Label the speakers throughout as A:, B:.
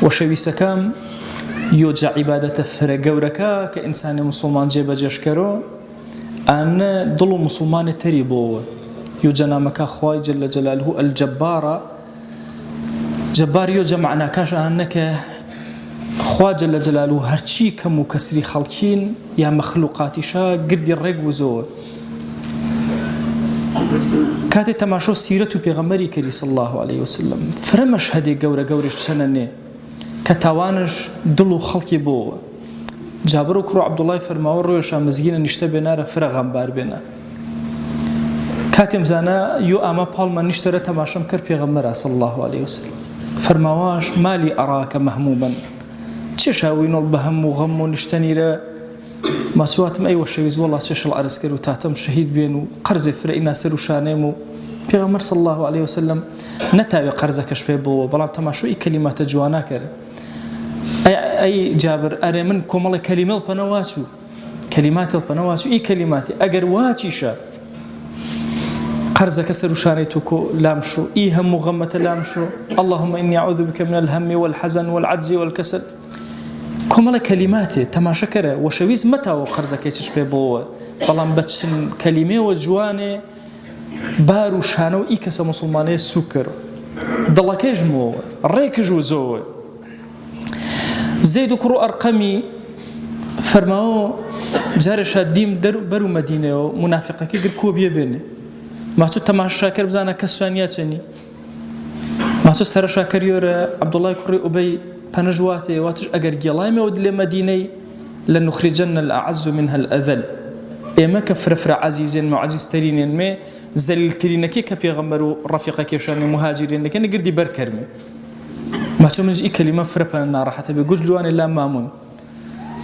A: وشەویستەکەم یۆجا عیبادەتە فرە گەورەکە کە ئینسانی موسڵمان جێبەجێشکەرەوە ئانە دڵ و موسڵمانی تەری بۆەوە یۆجا نامەکە خوای جەلە جەلالهو ئەلجەبارە جەبار یۆجا معناکەش ئانە کە خوا جەلە جەلالهو هەرچی کەم و کەسری خەڵکین یا مەخلوقاتیشە گردی ڕێک وزۆوە کاتێ تەماشۆ سیرەت و پێغەمبەری کەری صلی الله عليه وسلم فرە مەشهەدێک گەورە گەورەش چەنەنێ کە تاوانش دڵ و خەڵکی بۆوە جابر و کوڕ عەبدوڵای فەرماوە ڕۆیشە مزگینە نیشتە بێنارە فرە غەمبار بێنە کاتێم زانە یۆ ئامە پاڵمە نیشتەرە تەماشەم کرد پێغەمبەرە صلی الله عليه وسلم فەرماواش مالی ئەڕاکە مەهمومەن چێشاوینۆڵ بە هەموو غەم و نیشتەنیرە ماسواتم ئەیوە شەویست وەڵا چێشڵ عەرزکەر و تاتەم شەهید بێن و قەرزێ فرە ئینا سەر و شانێم و پێغەمبەر صلی الله عليه وسلم نەتاوێ قەرزەکەش پێ بۆوە بەڵام تەماشۆی کەلیماتە جوانە کرد ئەی جابر ئەرێ من کۆمەڵی کەلیمە پەنە واچوو کەلیماتە پەنە واچوو ئی کەلیماتی ئەگەر واچیشە قەرزەکە سەر و شانەی تۆ لام شۆ ئی هەموو غەمەتە لام شۆ اللهم إني أعوذ بك من الهم والحزن والعجز والكسل کۆمەڵە کەلیماتێ تەماشەکەرە وەشەویست مەتاوە قەرزەکەیچش پێ بۆوە بەڵام بە چەند کەلیمێوە جوانێ بار و شانە و ئی کەسە موسڵمانەیە سوک کرد دڵەکەیش مۆوە ڕێکش وزۆوە زەید و کوڕ و ئەرقەمی فەرماوە جارێشە دیم بەر و مەدینەوە منافقەکە گر کۆ بێ بێنێ ماچۆ تەماشاکەر بزانە کەس شانیا چەنی ماچۆ سەرە شاکەریۆرە عەبدوڵای کوڕی ئوبەی پەنەژواتێ واتش ئەگەر گێڵایمەوە دلێ مەدینەی لنخرجن الأعز منها الأذل ئێمە کە فرەفرە عەزیزێن و عەزیزتەرینێن مێ زەلیلترینەکەی کە پێغەمبەر و ڕەفیقەکێشانی مهاجرێنەکەن گردی بەرکەرمێ ماچۆ منش ئی کەلیمە فرە پەنە ناڕەحەتە بێ گوش جوانێ لام مامون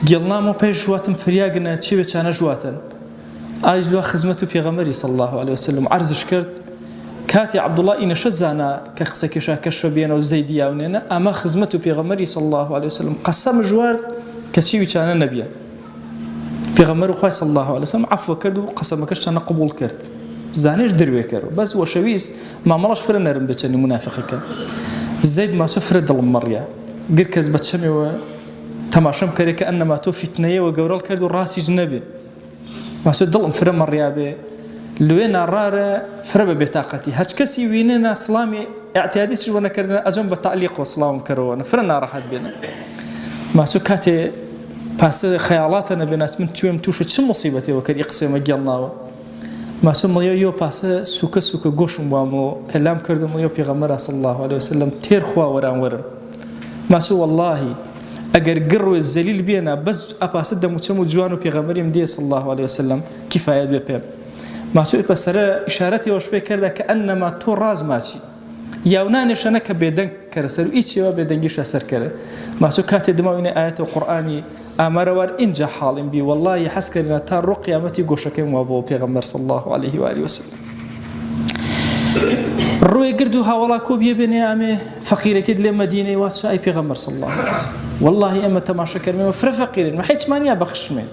A: گێڵنام و پێش ژواتم فریاگنە چێوێ چانە ژواتن ئایش لوا خزمەت و پێغەمبەری صلی الله عليه وسلم عەرزش کرد کاتی عەبدوڵڵا ئینەشە زانا کە قسەکێشا کەشفە بێنەوە زەیدی یاونێنە ئەمە خزمەت و پێغەمبەری صلی الله عليه وسلم قەسەم ژوارد کە چێوی چانە نەبیە پێغەمبەر خوای صلی الله عليه وسلم عەفوە کرد و قەسەمەکەش چانە قبوڵ کرد زانێش دروێ کرد بەس وەشەویست مامەڵەش فرە نەرم بچەنی منافقەکە زەید ماچۆ فرە دڵم مەڕیا گر کەس بە چەمێوە تەماشەم کەرێ کە ئەنەما تۆ فیتنەیەوە گەورەڵ کرد و ڕاستیش نەبێ ماچۆ دڵم فرە مەڕیا بێ لێ ناڕارە فرە بە بێتاقەتی هەرچ کەسی وینێنە سڵامی ئاعتیادی چ بۆ نەکردن ئەجەم بە تەعلیق و سڵاوم کەرەوە فرە ناڕەحەت بێنە ماچۆ کاتێ پاسە خەیاڵاتە نەبێنات من توێم تووشە چ مصیبەتێوە کەری قسێمە گێڵناوە ماچۆ مڵیە یۆ پاسە سوکە سوکە گۆشم وامەوە کە لام کردم و یۆ پێغەمبەرە صلی الله عليه وسلم تێر خوا وەران وەرم ماچۆ وەڵڵاهی ئەگەر گڕوێ زەلیل بێنە بەس ئەپاسە دەموچەم و جوان و پێغەمبەریم دێ صلی الله عليه وسلم کیفایەت بێ پێم ماچۆ بەسەرە ئیشارەتیەوەش پێ کردە کە ئەنەما تۆ ڕاز ماچی یاونانێشەنە کە بێدەنگ کەرە سەر و ئیچێوە بێدەنگیشە سەرکەرە ماچۆ کاتێ دماوینە ئاەتە قورئانی ئامارەوار ئینجا حاڵیم بی وەڵڵاهی حەز کردنە تا ڕۆ قیامەتی گۆشەکەیم وا بۆ پێغەمبەر صلی الله عليه وآله وسلم ڕۆی گرد و هاوڵا کۆ بێ بێنێ ئامێ فەقیرەکەت لێ مەدینەی واتشە ئەی پێغەمبەر صلی الله عليه وسلم وەڵڵاهی ئەمە تەماشەکەرمەوە فرە فەقیرن مە هیچمانیا بەخشمێ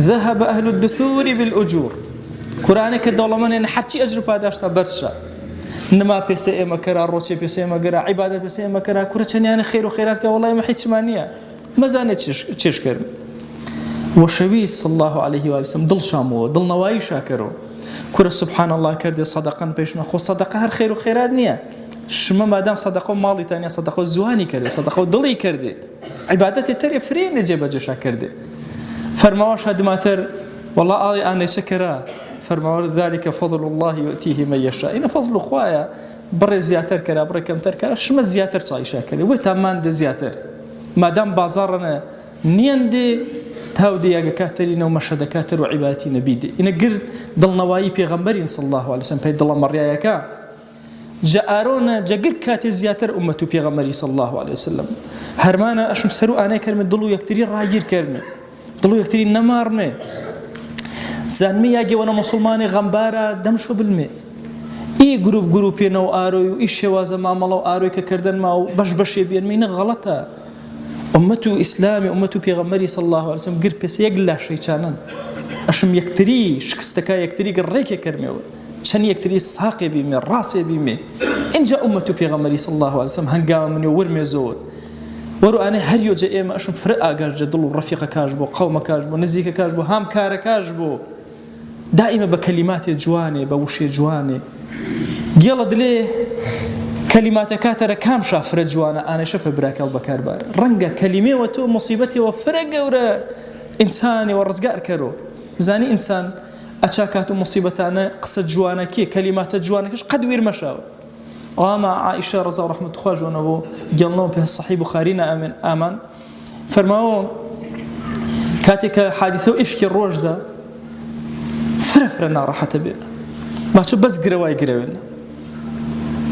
A: ذهب أهل الدثور بالأجور قورآنێکە دەوڵەمەندێنە هەرچی ئەجر و پاداشتا بەرزشە نما پێسە ئێمە کەرا ڕۆچێ پێسە ئێمە گەرا عیبادەت پێسە ئێمە کەرا کورە چەندیانە خێر و خێرات کە وەڵڵاهی ئێمە هیچمان نییە مەزانێت چێش کرد وەشەویست صلی الله عليه وسلم دڵ شامەوە دڵنەوایی شاکەرەوە کورە سبحان الله کردێ سەدەقەن پێشمە خۆ سەدەقە هەر خێر و خێرات نییە شمە مادام سەدەقە و ماڵیتانیا سەدەقە و زوانی کردێ سەدەقە و دڵی کردێ عیبادەتی تەرێ فرێنێ جێبەجێشا کردێ فەرماوە شادماتر والله ئاڵی ئانەیشە کەرا فەرماوە ذلك فضل الله يؤتيه من يشاء إن فضل خوايا بڕێ زیاتر کەرا بڕێ کەمتر کەرا شمە زیاتر چایشا کردێ وێ تامان دێ زیاتر مادام بازاڕەنە نیەن دێ تاو دیاگە کاتەرینە و مەشە دەکاتەر و عیباەتی نەبی دێ ئینە گرد دڵنەوایی پێغەمبەرین صلی الله عليه وسلم پێی دڵە مەڕیایەکە جا ئارۆنە جەگر کاتێ زیاتر ئومەت و پێغەمبەری صلی الله عليه وسلم هەرمانە ئەشم سەر و ئانەی کەرمێ دڵ و یەکتری ڕاگیر کەرمێ دڵ و یەکتری نەمارمێ زانمە یاگەوەنە مسلمانی غەمبارە دەمشۆ بلمێ ئی گروپێنەوە ئاروی و ئی شێوازە مامەڵە و ئاروی کە کردن ما و بەش بەشێ بێنمەینە غەڵەتە ئومەت و ئیسلامی ئومەت و پێغەمبەری صلی الله عليه وسلم گر پێسە یەک لاشەی چانن ئەشم یەکتری شکستەکە یەکتری گر ڕێکێ کەرمێەوە چەند یەکتری ساقێ بیمێ ڕاستێ بیمێ اینجا ئومەت و پێغەمبەری صلی الله عليه وسلم هەنگاوە منێ وەرمێزەوە وەرو ئانێ هەر یۆجە ئێمە ئەشم فرە ئاگاژ دڵ و ڕەفیقە کاش بۆ قەومە کاش بۆ نزیکە کاش بۆ هام کارە کاش بۆ دائیمە بە کەلیماتێ جوانێ بە وشێ جوانێ گێڵە دلێ کەلیماتە کاتەرە کام شافرە جوانە ئانێشە پە براکەڵ بەکاربارە ڕەنگە کەلیمێوە تۆ مصیبەتێەوە فرە گەورە ئینسانێوە ڕزگار کەرۆ زانی ئینسان ئەچاکات و مصیبەتانە قسە جوانەکێ کەلیماتە جوانەکەش قەد ویر مەشاوە ئەڵامە عائیشە ڕەزا و ڕەحمەت خوا ژۆنەوە گەڵنەوە پێ صەحیح بوخاری ئامان فەرماوە کاتێک کە حادیثە و ئیفکی ڕۆژدا فرە ناڕەحەتە بێنە ماچۆ بەس گرەوای گرەوێنە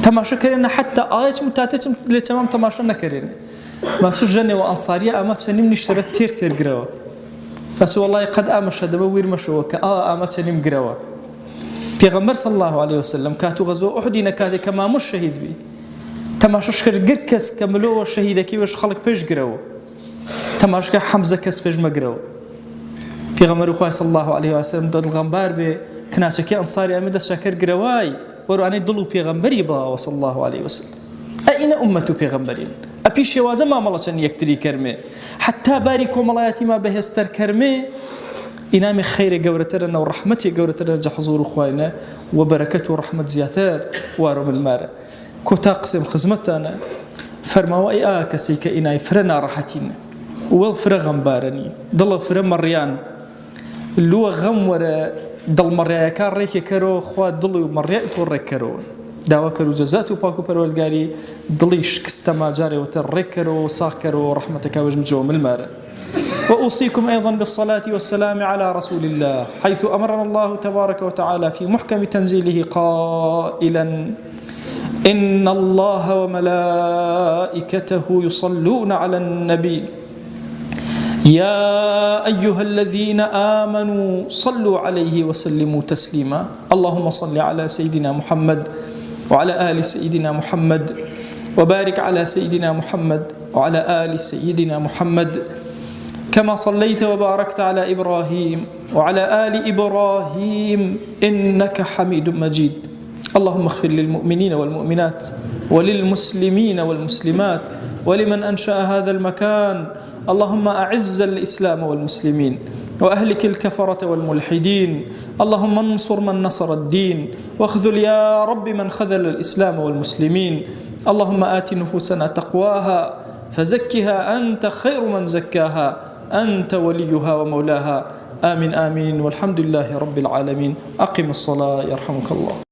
A: تەماشەکەرێنە حتا ئاەچم تاتێچم لێ تەمام تەماشە نەکەرێنێ ماچۆ ژەنێەوە ئەنساریە ئەمە چەندیم نیشترە تێرگرەوە فاچۆ وەڵای قەد ئامەشە دەبە ویرمەشەوە کە ئەمە چەندیم گرەوە پێغەمبەر صلی الله عليه وسلم کاتو غەزوە ئوحودی نەکاتێک کە مامۆش شەهید بی تەماشەش کرد گر کەس کە ملۆوە شەهیدەکەی وەش خەڵک پێش گرەوە تەماشەکە حەمزە کەس پێش مەگرەوە پێغەمبەری خوا صلی الله عليه وسلم دڵغەمبار بێ کناچەکەی ئەنساری ئەمە دەستشاکر گرەوای وەروانەی دڵ و پێغەمبەری بڵاوە صلی الله عليه وسلم ئەئینە ئومەت و پێغەمبەرین ئەپی شێوازە مامەڵە چەند یەکتری کەرمێ حتا باری کۆمەڵایەتی ما بەهێزتر کەرمێ ئینامی خەیرە گەورەترە و ڕەحمەتی گەورەترە جە حوزور و خوایە و بەرەکەت و ڕەحمەت زیاتر وارۆ ملمارە کۆتا قسەم خزمەتانە فەرماوە ئەی ئا کەسێک کە ئینای فرە ناڕەحەتینە وەڵ فرە غەمبارەنی دڵە فرە مەڕیان لووە غەم وەرە دڵمەڕیایەکان ڕێکی کەرەوە خوا دڵی و مەڕیای تۆ ڕێککەرەوە داوا کەر و جەزات و پاک و پەروەردگاری دڵی شکستەما جارێوەتە ڕێککەرەوە و ساغکەرەوە و ڕەحمەتەکە وەژمجەوە ملمارە وأوصيكم أيضا بالصلاة والسلام على رسول الله حيث أمرنا الله تبارك وتعالى في محكم تنزيله قائلا إن الله وملائكته يصلون على النبي يا أيها الذين آمنوا صلوا عليه وسلموا تسليما اللهم صل على سيدنا محمد وعلى آل سيدنا محمد وبارك على سيدنا محمد وعلى آل سيدنا محمد كما صليت وباركت على إبراهيم وعلى آل إبراهيم إنك حميد مجيد اللهم اغفر للمؤمنين والمؤمنات وللمسلمين والمسلمات ولمن أنشأ هذا المكان اللهم أعز الإسلام والمسلمين وأهلك الكفرة والملحدين اللهم انصر من نصر الدين واخذل يا رب من خذل الإسلام والمسلمين اللهم آت نفوسنا تقواها فزكها أنت خير من زكاها أنت وليها ومولاها آمين آمين والحمد لله رب العالمين أقم الصلاة يرحمك الله.